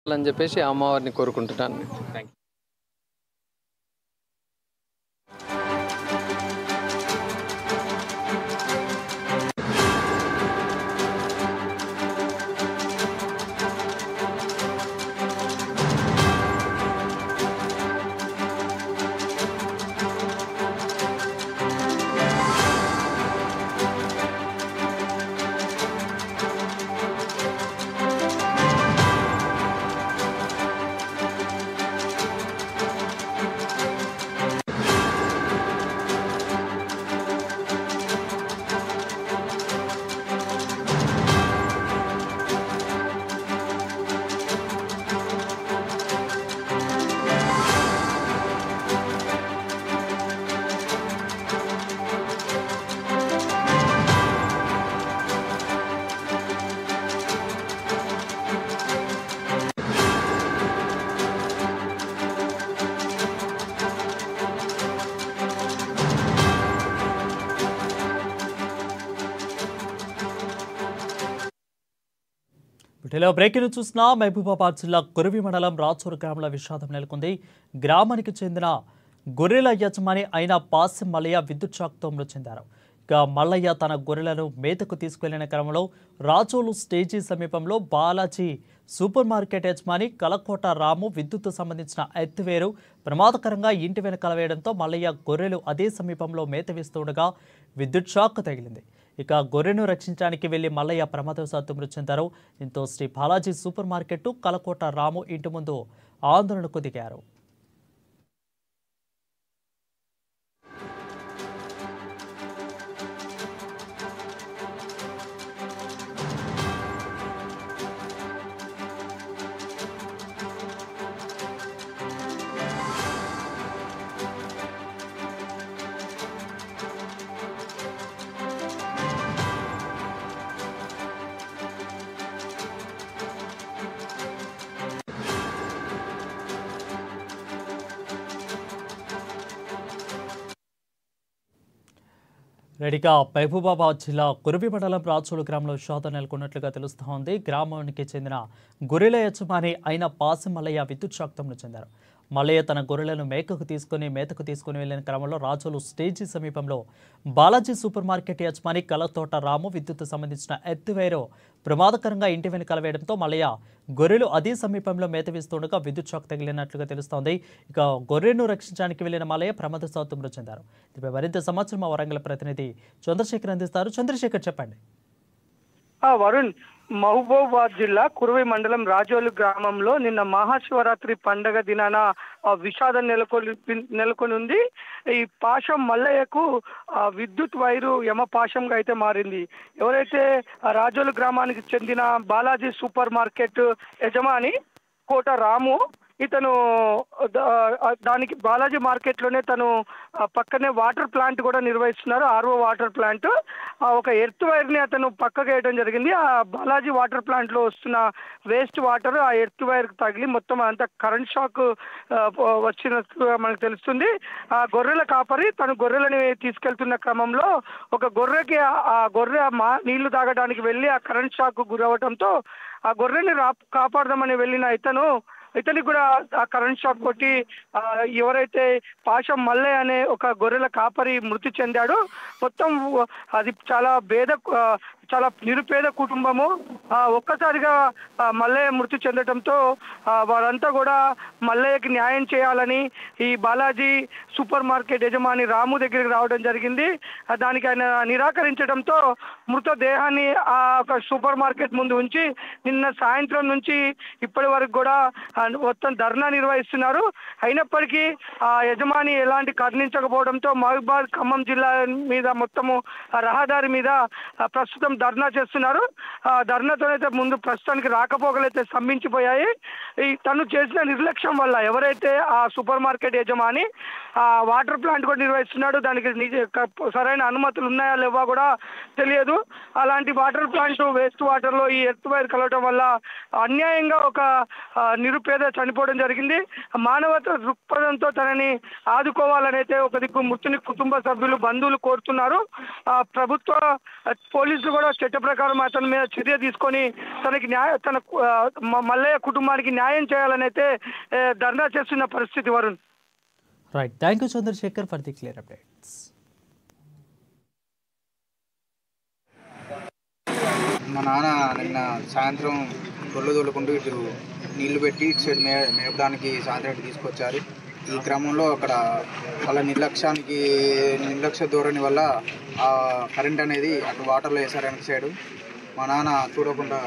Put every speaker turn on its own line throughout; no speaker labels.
అని చెప్పేసి అమ్మవారిని కోరుకుంటున్నాను. Thank you.
వీటిలో బ్రేకింగ్ చూసిన మహబూబాబాద్ జిల్లా కురివి మండలం రాచూరు గ్రామంలో విషాదం నెలకొంది. గ్రామానికి చెందిన గొర్రెల యజమాని అయిన పాసి మల్లయ్య విద్యుత్ షాక్తో మృతి చెందారు. ఇక మల్లయ్య తన గొర్రెలను మేతకు తీసుకెళ్లిన క్రమంలో రాచోలు స్టేజీ సమీపంలో బాలాజీ సూపర్ మార్కెట్ యజమాని కలకోట రాము విద్యుత్ సంబంధించిన ఎత్తివేరు ప్రమాదకరంగా ఇంటి వెనకాల వేయడంతో మల్లయ్య గొర్రెలు అదే సమీపంలో మేత వేస్తుండగా విద్యుత్ షాక్ తగిలింది. ఇక గొర్రెను రక్షించడానికి వెళ్లి మల్లయ్య ప్రమాదవశాత్తు మృతి చెందారు. దీంతో శ్రీ బాలాజీ సూపర్ మార్కెట్ కలకోట రాము ఇంటి ముందు ఆందోళనకు దిగారు. రెడీగా మహబూబాబాద్ జిల్లా కురివి మండలం రాచోలు గ్రామంలో విషాదం నెలకొన్నట్లుగా తెలుస్తోంది. గ్రామానికి చెందిన గొర్రెల యజమాని అయిన పాసి మల్లయ్య విద్యుత్ షాక్తో మృతి చెందారు. మల్లయ్య తన గొర్రెలను మేతకు తీసుకుని వెళ్లిన క్రమంలో రాచోలు స్టేజీ సమీపంలో బాలాజీ సూపర్ మార్కెట్ యజమాని కలతోట రాము విద్యుత్ సంబంధించిన ఎత్తివేరు ప్రమాదకరంగా ఇంటి వెనకాల వేయడంతో మల్లయ్య గొర్రెలు అదే సమీపంలో మేత వేస్తుండగా విద్యుత్ షాక్ తగిలినట్లుగా తెలుస్తోంది. ఇక గొర్రెను రక్షించడానికి వెళ్లిన మల్లయ్య ప్రమాదవశాత్తు మృతి చెందారు. దీనిపై మరింత సమాచారం మా వరంగల్ ప్రతినిధి చంద్రశేఖర్ అందిస్తారు. చంద్రశేఖర్, చెప్పండి.
వరుణ్, మహబూబాబాద్ జిల్లా కురువి మండలం రాజోలు గ్రామంలో నిన్న మహాశివరాత్రి పండగ దినాన విషాదం నెలకొని ఉంది. ఈ పాశం మల్లయ్యకు విద్యుత్ వైరు యమపాశంగా అయితే మారింది. ఎవరైతే రాజోలు గ్రామానికి చెందిన బాలాజీ సూపర్ మార్కెట్ యజమాని కోట రాము, ఇతను దానికి బాలాజీ మార్కెట్లోనే తను పక్కనే వాటర్ ప్లాంట్ కూడా నిర్వహిస్తున్నారు, ఆర్ఓ వాటర్ ప్లాంట్. ఒక ఎర్త్ వైర్ని అతను పక్కకు వేయడం జరిగింది. ఆ బాలాజీ వాటర్ ప్లాంట్లో వస్తున్న వేస్ట్ వాటర్ ఆ ఎర్త్ వైర్కి తగిలి మొత్తం అంతా కరెంట్ షాక్ వచ్చినట్టుగా మనకు తెలుస్తుంది. ఆ గొర్రెల కాపరి తను గొర్రెలని తీసుకెళ్తున్న క్రమంలో ఒక గొర్రెకి ఆ గొర్రె నీళ్లు తాగడానికి వెళ్ళి ఆ కరెంట్ షాక్ గురవడంతో ఆ గొర్రెని కాపాడదామని వెళ్ళిన ఇతనికి కూడా ఆ కరెంట్ షాక్ కొట్టి ఎవరైతే పాశం మల్లయ్య అనే ఒక గొర్రెల కాపరి మృతి చెందాడో, మొత్తం అది చాలా నిరుపేద కుటుంబము. ఒక్కసారిగా మల్లయ్య మృతి చెందడంతో వారంతా కూడా మల్లయ్యకి న్యాయం చేయాలని ఈ బాలాజీ సూపర్ మార్కెట్ యజమాని రాము దగ్గరికి రావడం జరిగింది. దానికి ఆయన నిరాకరించడంతో మృతదేహాన్ని ఆ ఒక సూపర్ మార్కెట్ ముందు ఉంచి నిన్న సాయంత్రం నుంచి ఇప్పటి వరకు కూడా మొత్తం ధర్నా నిర్వహిస్తున్నారు. అయినప్పటికీ ఆ యజమాని ఎలాంటి కర్ణించకపోవడంతో మహబూబాబాద్ ఖమ్మం జిల్లా మీద మొత్తము రహదారి మీద ప్రస్తుతం ధర్నా చేస్తున్నారు. ధర్నాతోనైతే ముందు ప్రస్తుతానికి రాకపోకలైతే స్తంభించిపోయాయి. తను చేసిన నిర్లక్ష్యం వల్ల ఎవరైతే ఆ సూపర్ మార్కెట్ యజమాని ఆ వాటర్ ప్లాంట్ కూడా నిర్వహిస్తున్నాడు, దానికి సరైన అనుమతులు ఉన్నాయా లేవా కూడా తెలియదు. అలాంటి వాటర్ ప్లాంట్ వేస్ట్ వాటర్లో ఈ ఎర్త్ వైర్ కలవటం వల్ల అన్యాయంగా ఒక నిరుపేద చనిపోవడం జరిగింది. మానవత దృక్పథంతో తనని ఆదుకోవాలని అయితే ఒక దిక్కు మృతుని కుటుంబ సభ్యులు బంధువులు కోరుతున్నారు. ప్రభుత్వ పోలీసులు కూడా చట్ట ప్రకారం అతని మీద చర్య తీసుకొని తన మల్లయ్య కుటుంబానికి న్యాయం న్యాయం చేయాలని అయితే ధర్నా చేస్తున్న పరిస్థితి Varun.
Right, thank you Chandrashekar for the clear updates.
మా నాన్న నిన్న సాయంత్రం గొర్రెలు తోలుకుంటూ ఇటు నీళ్లు పెట్టి ఇటు సైడ్ మేపడానికి సాయంత్రం తీసుకొచ్చారు. ఈ క్రమంలో అక్కడ వాళ్ళ నిర్లక్ష్య ధోరణి వల్ల ఆ కరెంట్ అనేది అటు వాటర్లో వేసారు వెనక సైడు. మా నాన్న చూడకుండా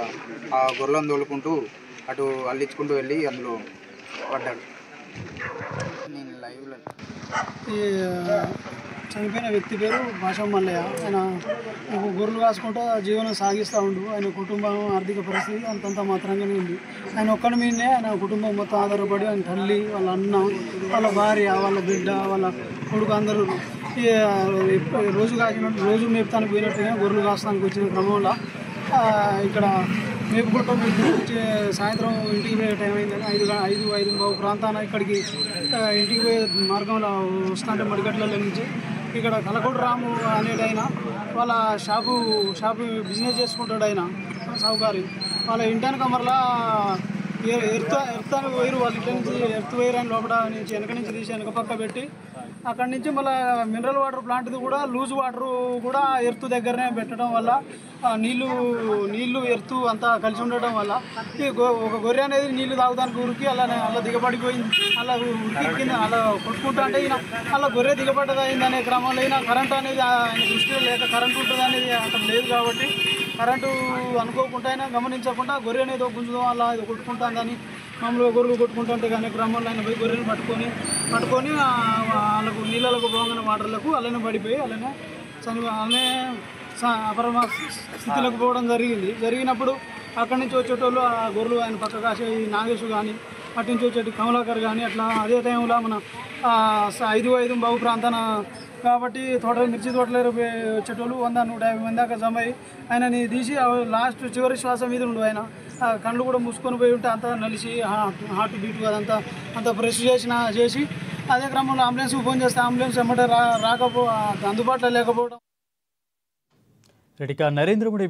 ఆ గొర్రెలను తోలుకుంటూ అటు అల్లించుకుంటూ వెళ్ళి అందులో పడ్డాడు. నేను లైవ్లో
చనిపోయిన వ్యక్తి పేరు భాషం మల్లయ్య. ఆయన గొర్రెలు కాసుకుంటూ జీవనం సాగిస్తూ ఉండు. ఆయన కుటుంబం ఆర్థిక పరిస్థితి అంతంత మాత్రంగానే ఉంది. ఆయన ఒక్కడి మీదనే ఆయన కుటుంబం మొత్తం ఆధారపడి ఆయన తల్లి, వాళ్ళ అన్న, వాళ్ళ భార్య, వాళ్ళ బిడ్డ, వాళ్ళ కొడుకు అందరూ రోజు మేపుతానికి పోయినట్టుగా గొర్రెలు కాస్తానికి వచ్చిన క్రమంలో ఇక్కడ మేపుకుంటాం సాయంత్రం ఇంటికి పోయే టైం అయిందని 5:05 ప్రాంతాన ఇక్కడికి ఇంటికి పోయే మార్గంలో వస్తుంటే మడిగట్లలో నుంచి ఇక్కడ కలకొండ రాము అనేటైనా వాళ్ళ షాపు బిజినెస్ చేసుకుంటాడు. ఆయన సౌకర్యం వాళ్ళ ఇంటానికి మరలా ఎర్తానికి వైరు వాళ్ళ ఇంటి నుంచి ఎర్త్ వైర్ అని లోపల నుంచి వెనక నుంచి తీసి వెనక పక్క పెట్టి అక్కడి నుంచి మళ్ళీ మినరల్ వాటర్ ప్లాంట్ది కూడా లూజ్ వాటర్ కూడా ఎర్త్ దగ్గరనే పెట్టడం వల్ల నీళ్లు ఎర్త్ అంతా కలిసి ఉండటం వల్ల ఒక గొర్రె అనేది నీళ్లు తాగుతానికి ఊరికి అలా దిగబడిపోయింది. అలా ఉరికి కింద అలా కొట్టుకుంటా అంటే ఈయన అలా గొర్రె దిగబడ్డదైందనే క్రమంలో అయినా కరెంట్ అనేది ఆయన దృష్టిలో లేక కరెంట్ ఉంటుంది అనేది అక్కడ లేదు కాబట్టి కరెంటు అనుకోకుండా అయినా గమనించకుండా గొర్రె అనేది గుంజుదాం అలా కొట్టుకుంటుందని మామూలుగా గొర్రెలు కొట్టుకుంటుంటే కానీ క్రమంలో ఆయన పోయి గొర్రెను పట్టుకొని వాళ్ళకు నీళ్ళకు పోగానే వాటర్లకు అలానే పడిపోయి అలానే అపరమ స్థితిలోకి పోవడం జరిగినప్పుడు అక్కడి నుంచి వచ్చేటోళ్ళు ఆ గొర్రెలు ఆయన పక్క కాసే నాగేశు కానీ అటు నుంచి వచ్చేటి కమలాకర్ కానీ అట్లా అదే టైంలో మన 5:05 ప్రాంతాన కాబట్టి మిర్చి తోటలు వచ్చేటోళ్ళు 100-150 మంది దాకా జమ అయ్యి ఆయనని తీసి లాస్ట్ చివరి శ్వాస మీద ఉండు. ఆయన కళ్ళు కూడా మూసుకొని పోయి ఉంటే అంతా నలిసి హార్ట్ బీట్ అదంతా అంత ప్రెస్ చేసి అదే క్రమంలో అంబులెన్స్కి ఫోన్ చేస్తే అంబులెన్స్ వెంబడే అందుబాటులో లేకపోవడం.
నరేంద్ర మోడీ